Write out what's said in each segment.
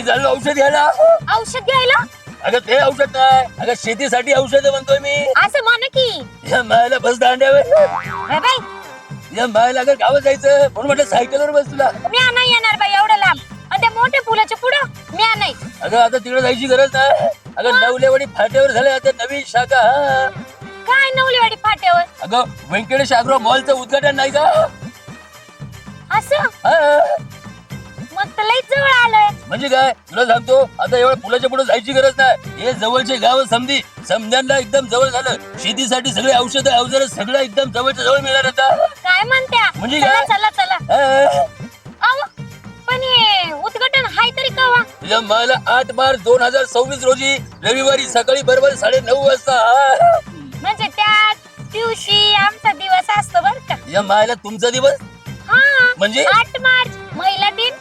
मी चाललो औषध घ्यायला. औषध घ्यायला? अगं ते औषध नाही, अगं शेतीसाठी औषध म्हणतोय मी. असं म्हण की. या मायला बस दांड्यावर. हे बाई, या मायला अगं गावात जायचं म्हणून म्हटलं सायकलवर बस तुला. मी नाही येणार बाई एवढं लांब. आणि त्या मोठ्या पुलाच्या पुढं मी नाही. अगं आता तिकडे जायची गरज नाही. अगं नवलेवाडी फाट्यावर झाले आता नवीन शाखा. काय नवलेवाडी फाट्यावर? अगं व्यंकटेश अॅग्रो मॉलचं उद्घाटन नाही का? असं? हा. मग तर लईच जवळ आलोय. म्हणजे काय तुला सांगतो, आता एवढ्या पुलाच्या पुढे जायची गरज नाही. हे जवळचे गाव समध्यांना एकदम जवळ झालं. शेतीसाठी सगळे औषध अवजार सगळं एकदम जवळच्या जवळ मिळणार आता. काय म्हणत्या? म्हणजे चला काय? चला चला. हा. अहो, पण हे उद्घाटन हाय तरी कवा? तुझ्या मला 8 मार्च 2026 रोजी रविवारी सकाळी बरोबर 9:30 वाजता. म्हणजे त्या दिवशी आमचा दिवस असतो बर का? या मायला तुमचा दिवस हा, म्हणजे 8 मार्च महिला दिन.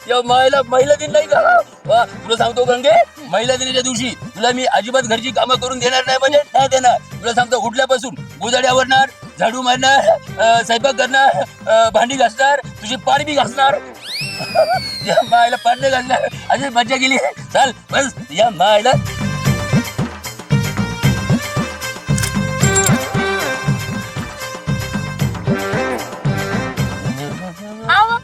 या मायला महिला दिन नाही का? वा, तुला सांगतो गंगे, महिला दिनाच्या दिवशी तुला मी अजिबात घरची कामं करून देणार नाही. म्हणजे नाही देणार. तुला सांगतो उठल्यापासून गोधडी आवरणार, झाडू मारणार, स्वयंपाक करणार, भांडी घासणार, तुझी पाणी बी घासणार. या मायला पाणी घालणार. अशी मजा केली. चाल बस या मायला. अहो,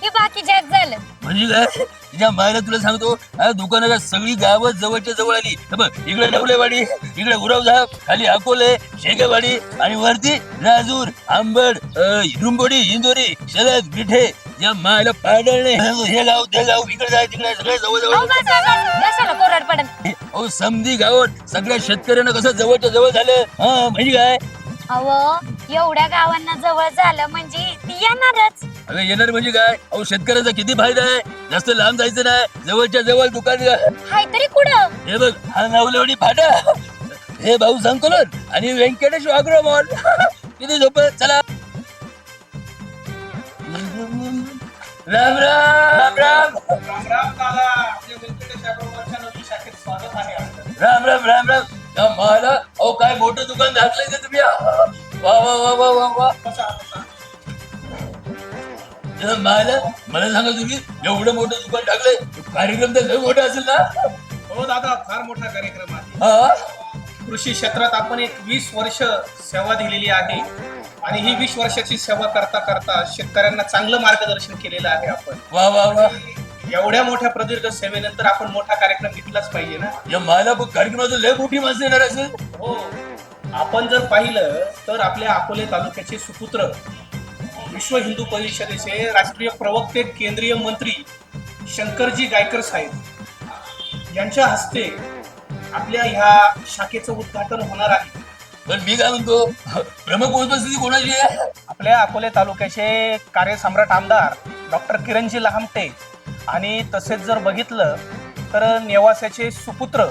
हे बाकी जग झालं. म्हणजे काय तुझ्या मायला तुला सांगतो, दुकानाला सगळी गावं जवळच्या जवळ आली. बघ इकडे नवलेवाडी, इकडे उरवझाप, खाली अकोले, शेगेवाडी आणि वरती राजूर, आंबड, रुंबोडी, इंदोरी, शरद, मिठे. या मायला पाडळणे, हे गाव ते गाव, इकडे जाय तिकडे सगळे जवळ अहो, बस, बस, बस. कशाला कोरड पडत? अहो समधी गावात सगळ्या शेतकऱ्यांना कसं जवळच्या जवळ झालं. हा म्हणजे काय अहो, एवढ्या गावांना जवळ झालं म्हणजे ती येणारच. अगं येणार म्हणजे काय? अहो शेतकऱ्याचा किती फायदा आहे. जास्त लांब जायचं नाही, जवळच्या जवळ दुकान. हाय तरी कुठं? हे बघ हा नवलेवाडी फाटा, हे भाऊ संकलन आणि व्यंकटेश अॅग्रो मॉल. किती झोप. चला राम राम. राम राम. राम दादा, आपल्या व्यंकटेश अॅग्रोमॉलच्या नवीन शाखेत स्वागत आहे आपलं. राम राम राम राम. या मला अहो काय मोठं दुकान घातलंय का तुम्ही? वा वा वा वा वा वा. बसा, बसा. या मला सांगा तुम्ही एवढं मोठं दुकान टाकलंय, कार्यक्रम तर लय मोठा असेल ना? हो दादा, फार मोठा कार्यक्रम आहे. हा. कृषी क्षेत्रात आपण एक 20 वर्ष सेवा दिलेली आहे आणि ही 20 वर्षाची सेवा करता करता शेतकऱ्यांना चांगलं मार्गदर्शन केलेलं आहे आपण. वा वा वा. एवढ्या मोठ्या प्रदीर्घ सेवेनंतर आपण मोठा कार्यक्रम घेतलाच पाहिजे ना. या मला कार्यक्रमात लय मोठी माणसं येणार असेल. हो, आपण जर पाहिलं तर आपल्या अकोले तालुक्याचे सुपुत्र, विश्व हिंदू परिषदेचे राष्ट्रीय प्रवक्ते, केंद्रीय मंत्री शंकरजी गायकर साहेब यांच्या हस्ते आपल्या ह्या शाखेचं उद्घाटन होणार आहे. पण मी काय म्हणतो, प्रमुख उपस्थिती कोणाची आहे? आपल्या अकोले तालुक्याचे कार्यसम्राट आमदार डॉक्टर किरणजी लहामटे आणि तसेच जर बघितलं तर नेवासाचे सुपुत्र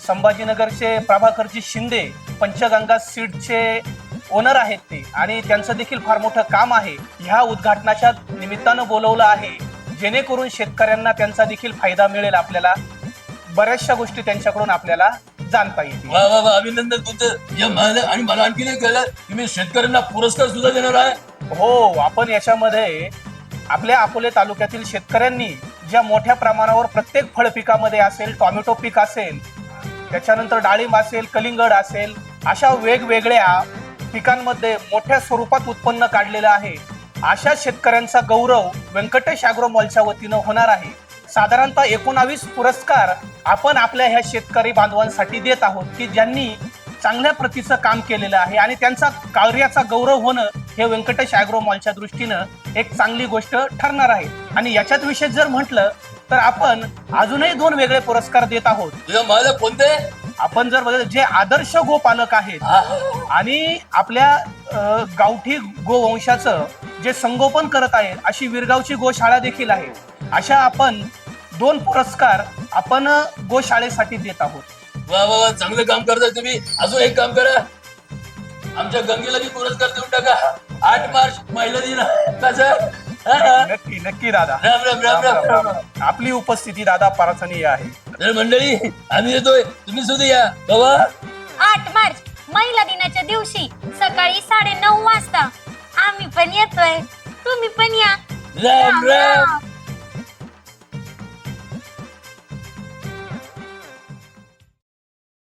संभाजीनगरचे प्रभाकरजी शिंदे, पंचगंगा सीडचे ओनर आहेत ते, आणि त्यांचं देखील फार मोठं काम आहे. ह्या उद्घाटनाच्या निमित्तानं बोलवलं आहे जेणेकरून शेतकऱ्यांना त्यांचा देखील फायदा मिळेल. आपल्याला बऱ्याचशा गोष्टी त्यांच्याकडून आपल्याला जाणता येतील. वा वा वा, अभिनंदन तुमचं. या मला आणि मला आणखी नाही कळलं, तुम्ही शेतकऱ्यांना पुरस्कार सुद्धा देणार आहे. हो, आपण याच्यामध्ये आपल्या अकोले तालुक्यातील शेतकऱ्यांनी ज्या मोठ्या प्रमाणावर प्रत्येक फळ पिकामध्ये असेल, टोमॅटो पीक असेल, त्याच्यानंतर डाळिंब असेल, कलिंगड असेल, अशा वेगवेगळ्या पिकांमध्ये मोठ्या स्वरूपात उत्पन्न काढलेलं आहे. अशा शेतकऱ्यांचा गौरव व्यंकटेश अॅग्रो मॉलच्या वतीनं होणार आहे. साधारणतः 19 पुरस्कार आपण आपल्या ह्या शेतकरी बांधवांसाठी देत आहोत की ज्यांनी चांगल्या प्रतीचं काम केलेलं आहे आणि त्यांचा कार्याचा गौरव होणं हे व्यंकटेश अॅग्रो मॉलच्या दृष्टीनं एक चांगली गोष्ट ठरणार आहे. आणि याच्यात विशेष जर म्हटलं तर आपण अजूनही 2 वेगळे पुरस्कार देत आहोत. तुझ्या मला कोणते? आपण जर बघितलं, जे आदर्श गोपालक आहेत आणि आपल्या गावठी गोवंशाचं जे संगोपन करत आहेत अशी विरगावची गोशाळा देखील आहे. अशा आपण 2 पुरस्कार आपण गोशाळेसाठी देत आहोत. वा वा वा, चांगलं काम करताय तुम्ही. अजून एक काम करा, आमच्या गंगेला बी पुरस्कार देऊन टाका. 8 मार्च महिला दिन कसं? नक्की नक्की दादा. राम राम राम राम राम राम. आपली उपस्थिती दादा प्रार्थनीय आहे. तर मंडळी आम्ही येतोय, तुम्ही सुद्धा या. बाबा 8 मार्च महिला दिनाच्या दिवशी सकाळी 9:30 वाजता आम्ही पण येतोय, तुम्ही पण या. राम राम.